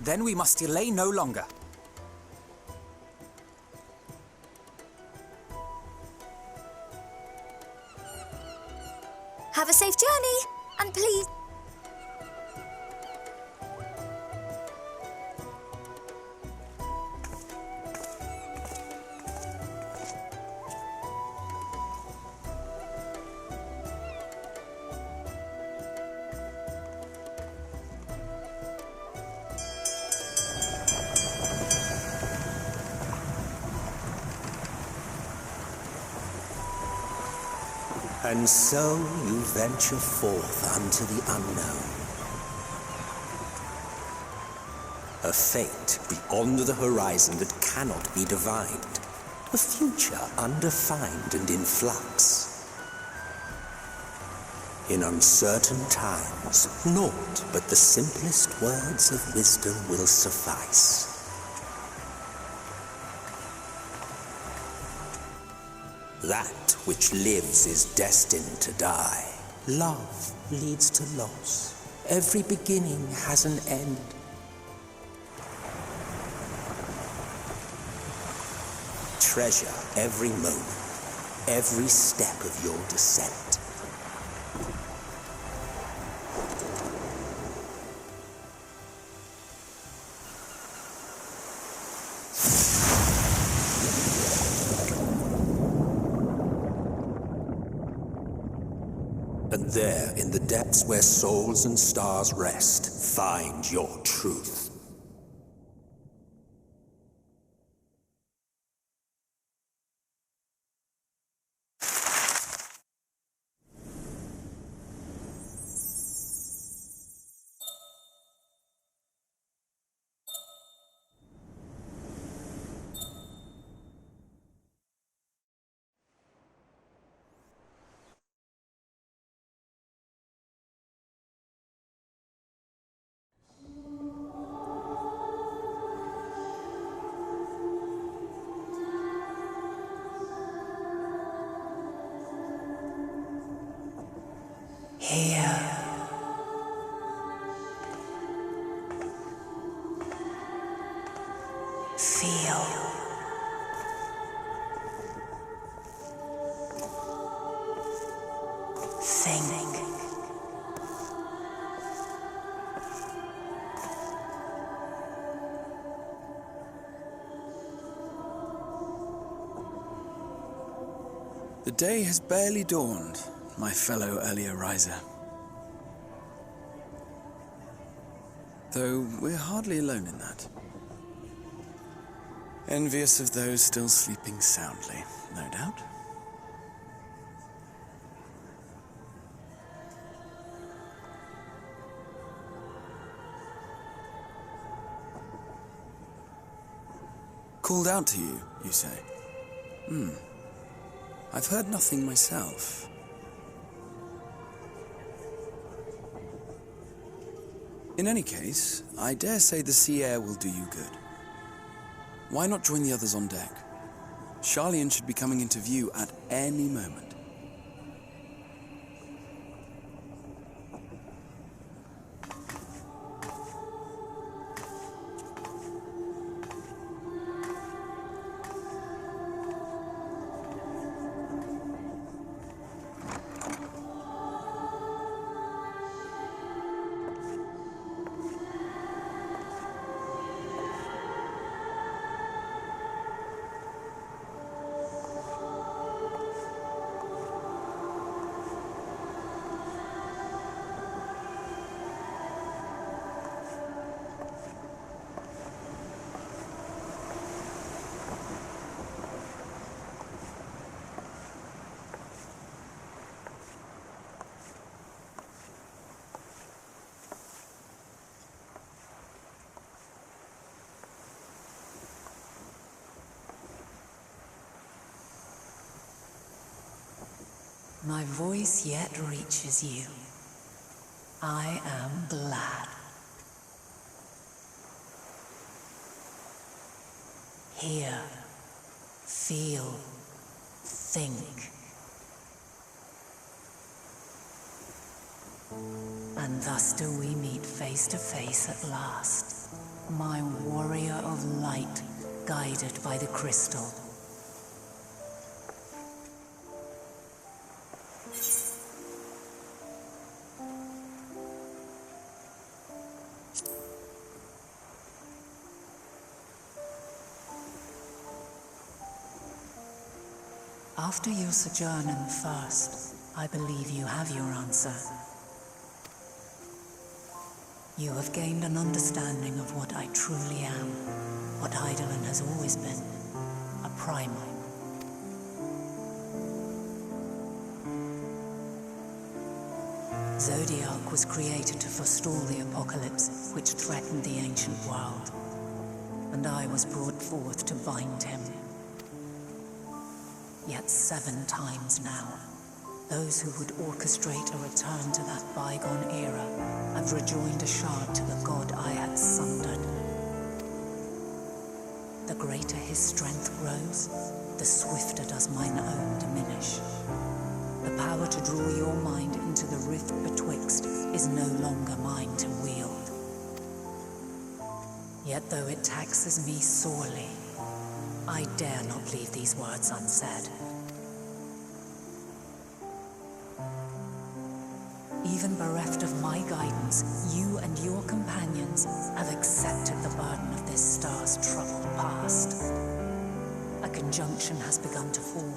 Then we must delay no longer. Have a safe journey, and please... And so you venture forth unto the unknown. A fate beyond the horizon that cannot be divined. A future undefined and in flux. In uncertain times, naught but the simplest words of wisdom will suffice. That which lives is destined to die. Love leads to loss. Every beginning has an end. Treasure every moment, every step of your descent. And there, in the depths where souls and stars rest, find your truth. Here. Feel. Think. The day has barely dawned, my fellow earlier riser. Though we're hardly alone in that. Envious of those still sleeping soundly, no doubt. Called out to you, you say? I've heard nothing myself. In any case, I dare say the sea air will do you good. Why not join the others on deck? Sharayan should be coming into view at any moment. My voice yet reaches you. I am glad. Hear, feel, think. And thus do we meet face to face at last. my warrior of light, guided by the crystal. After your sojourn in the First, I believe you have your answer. You have gained an understanding of what I truly am, what Eidolon has always been, a primal. Zodiac was created to forestall the apocalypse which threatened the ancient world, and I was brought forth to bind him. Yet 7 times now, those who would orchestrate a return to that bygone era have rejoined a shard to the god I had sundered. The greater his strength grows, the swifter does mine own diminish. The power to draw your mind into the rift betwixt is no longer mine to wield. Yet though it taxes me sorely, I dare not leave these words unsaid. Even bereft of my guidance, you and your companions have accepted the burden of this star's troubled past. A conjunction has begun to form,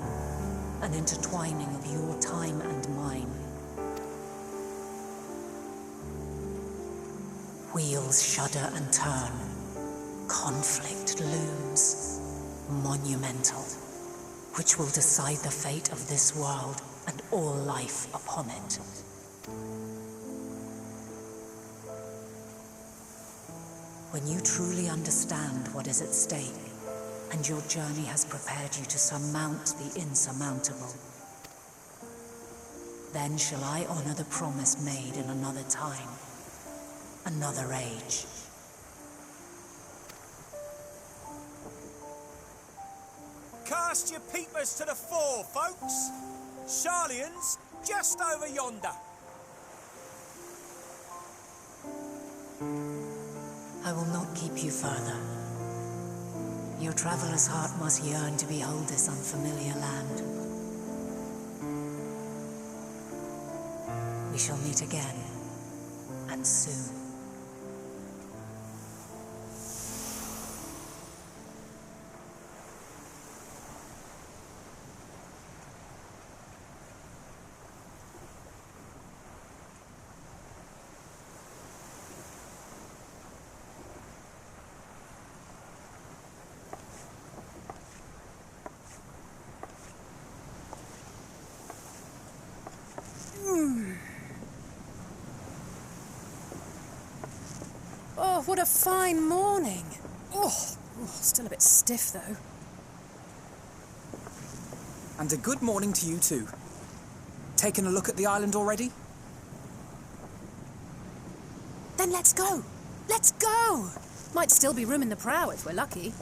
an intertwining of your time and mine. Wheels shudder and turn. Conflict looms, monumental, which will decide the fate of this world and all life upon it. When you truly understand what is at stake, and your journey has prepared you to surmount the insurmountable, then shall I honor the promise made in another time, another age. Cast your peepers to the fore, folks. Sharayan's just over yonder. I will not keep you further. Your traveler's heart must yearn to behold this unfamiliar land. We shall meet again, and soon. Oh, what a fine morning. Still a bit stiff, though. And a good morning to you too. Taken a look at the island already? Then let's go. Let's go! Might still be room in the prow if we're lucky.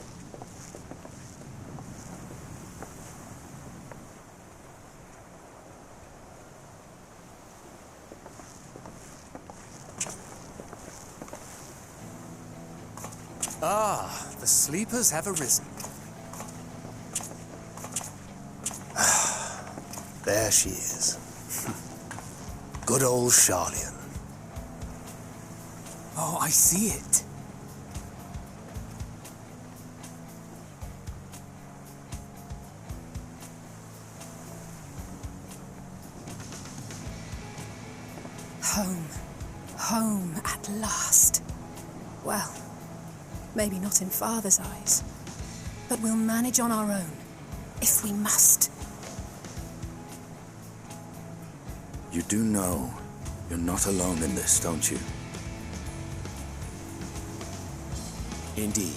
Ah, the sleepers have arisen. There she is. Good old Sharayan. Oh, I see it. Home. Home at last. Well, maybe not in Father's eyes, but we'll manage on our own, if we must. You do know you're not alone in this, don't you? Indeed,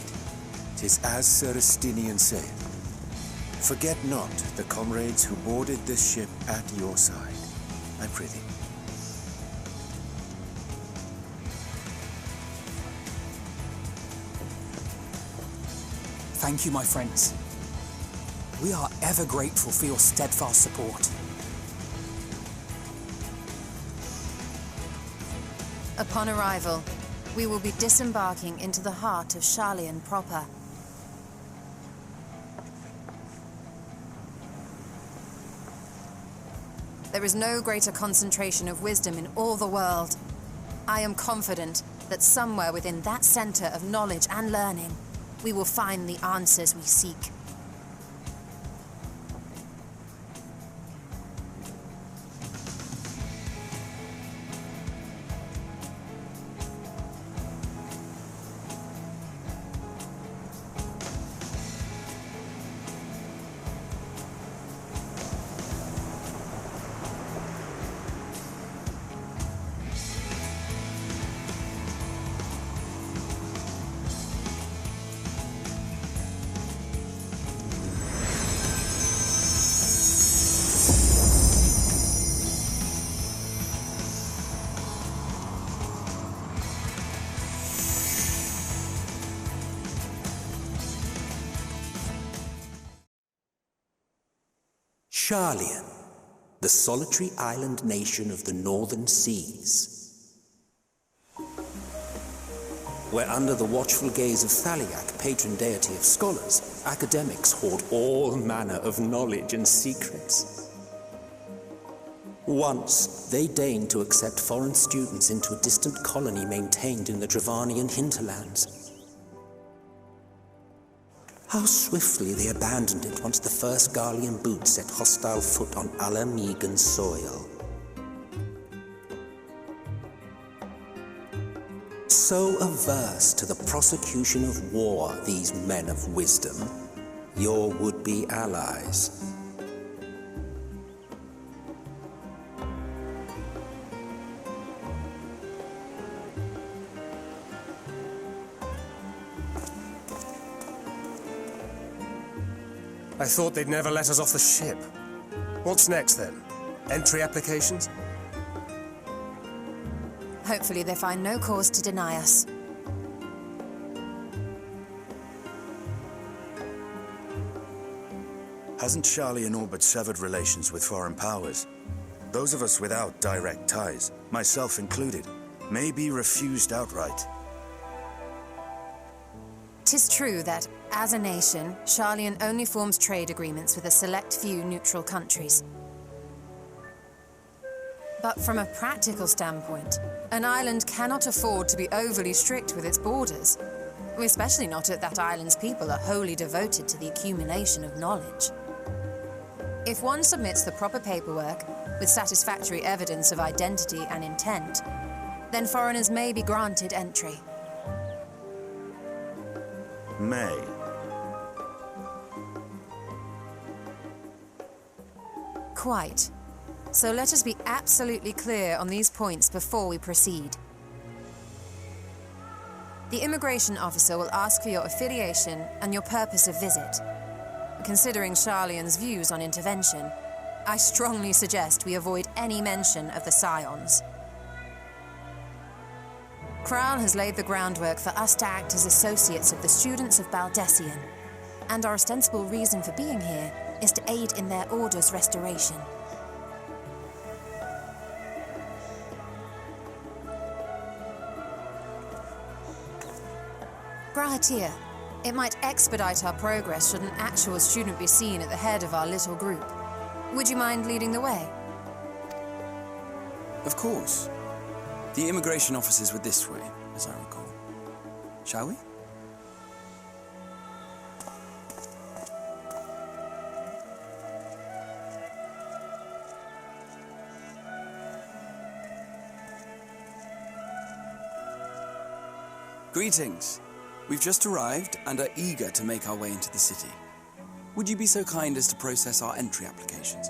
'tis as Sir Estinian said. Forget not the comrades who boarded this ship at your side, I prithee. Thank you, my friends. We are ever grateful for your steadfast support. Upon arrival, we will be disembarking into the heart of Sharayan proper. There is no greater concentration of wisdom in all the world. I am confident that somewhere within that center of knowledge and learning, we will find the answers we seek. Sharayan, the solitary island nation of the northern seas. Where under the watchful gaze of Thaliak, patron deity of scholars, academics hoard all manner of knowledge and secrets. Once, they deigned to accept foreign students into a distant colony maintained in the Dravanian hinterlands. How swiftly they abandoned it once the first Garlean boot set hostile foot on Alamegan soil. So averse to the prosecution of war, these men of wisdom, your would-be allies. I thought they'd never let us off the ship. What's next, then? Entry applications? Hopefully they find no cause to deny us. Hasn't Sharayan all but severed relations with foreign powers? Those of us without direct ties, myself included, may be refused outright. 'Tis true that, as a nation, Sharayan only forms trade agreements with a select few neutral countries. But from a practical standpoint, an island cannot afford to be overly strict with its borders, especially not if that island's people are wholly devoted to the accumulation of knowledge. If one submits the proper paperwork with satisfactory evidence of identity and intent, then foreigners may be granted entry. May. Quite. So let us be absolutely clear on these points before we proceed. The immigration officer will ask for your affiliation and your purpose of visit. Considering Sharayan's views on intervention, I strongly suggest we avoid any mention of the Scions. Kral has laid the groundwork for us to act as associates of the students of Baldessian, and our ostensible reason for being here is to aid in their order's restoration. Grahatir, it might expedite our progress should an actual student be seen at the head of our little group. Would you mind leading the way? Of course. The immigration officers were this way, as I recall. Shall we? Greetings. We've just arrived and are eager to make our way into the city. Would you be so kind as to process our entry applications?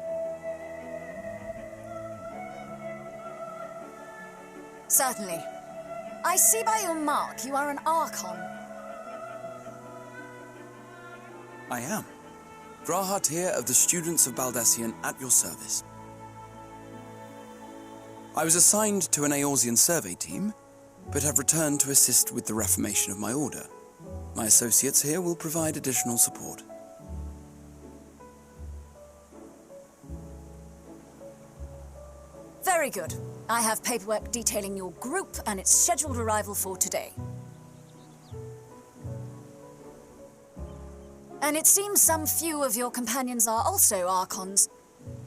Certainly. I see by your mark you are an Archon. I am. Grahatir of the Students of Baldessian at your service. I was assigned to an Eorzean survey team, but have returned to assist with the reformation of my order. My associates here will provide additional support. Very good. I have paperwork detailing your group and its scheduled arrival for today. And it seems some few of your companions are also Archons.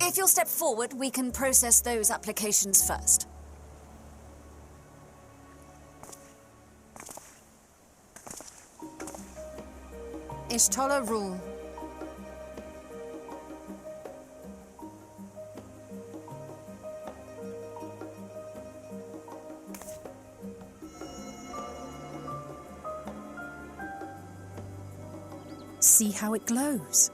If you'll step forward, we can process those applications first. Ishtola rule. See how it glows?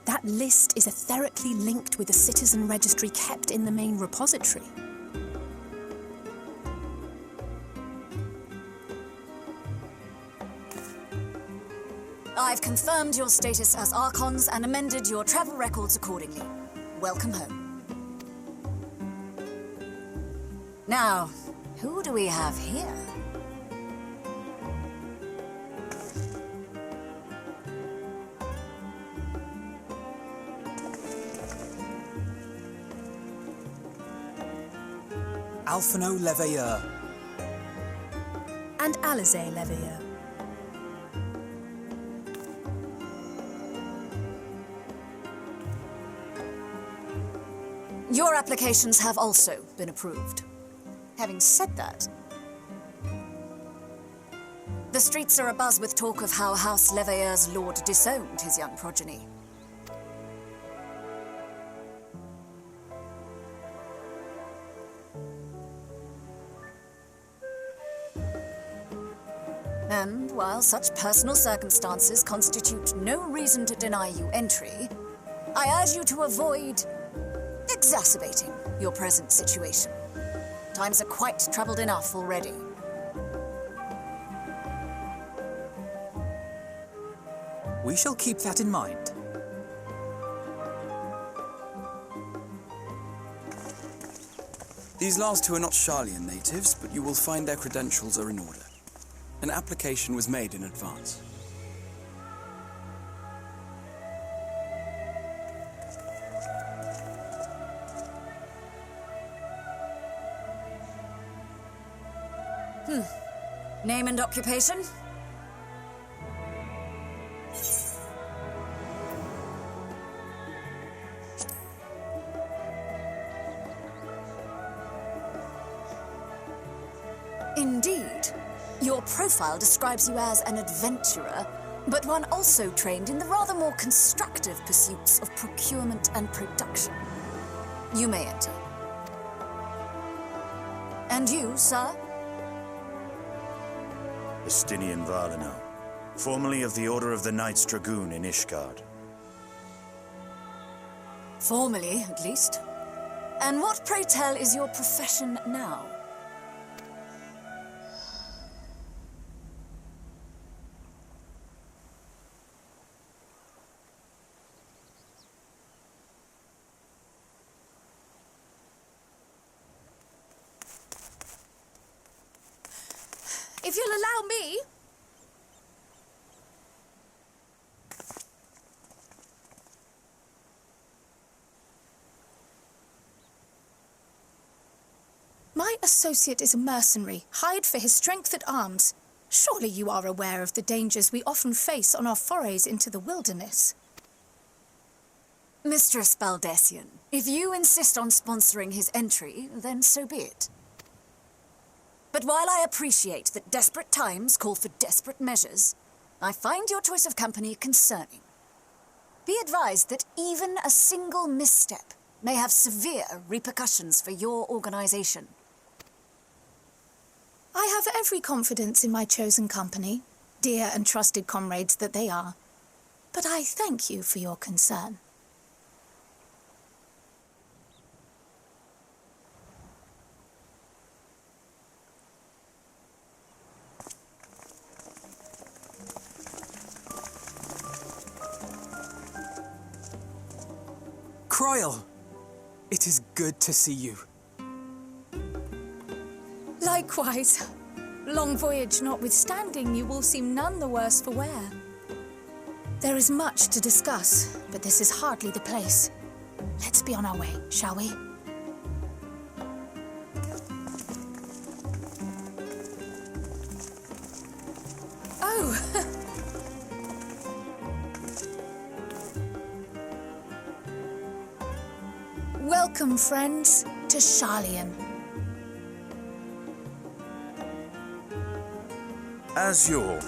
That list is etherically linked with the citizen registry kept in the main repository. I've confirmed your status as Archons and amended your travel records accordingly. Welcome home. Now, who do we have here? Alphino Leveilleur. And Alizé Leveilleur. Your applications have also been approved. Having said that, the streets are abuzz with talk of how House Leveilleur's lord disowned his young progeny. And while such personal circumstances constitute no reason to deny you entry, I urge you to avoid exacerbating your present situation. Times are quite troubled enough already. We shall keep that in mind. These last two are not Sharayan natives, but you will find their credentials are in order. An application was made in advance. Name and occupation? Indeed. Your profile describes you as an adventurer, but one also trained in the rather more constructive pursuits of procurement and production. You may enter. And you, sir? Estinian Valino, formerly of the Order of the Knights Dragoon in Ishgard. Formally, at least. And what, pray tell, is your profession now? If you'll allow me... My associate is a mercenary, hired for his strength at arms. Surely you are aware of the dangers we often face on our forays into the wilderness. Mistress Baldessian, if you insist on sponsoring his entry, then so be it. But while I appreciate that desperate times call for desperate measures, I find your choice of company concerning. Be advised that even a single misstep may have severe repercussions for your organization. I have every confidence in my chosen company, dear and trusted comrades that they are. But I thank you for your concern. Croyle, it is good to see you. Likewise. Long voyage notwithstanding, you will seem none the worse for wear. There is much to discuss, but this is hardly the place. Let's be on our way, shall we? go! Welcome, friends, to Sharayan. As your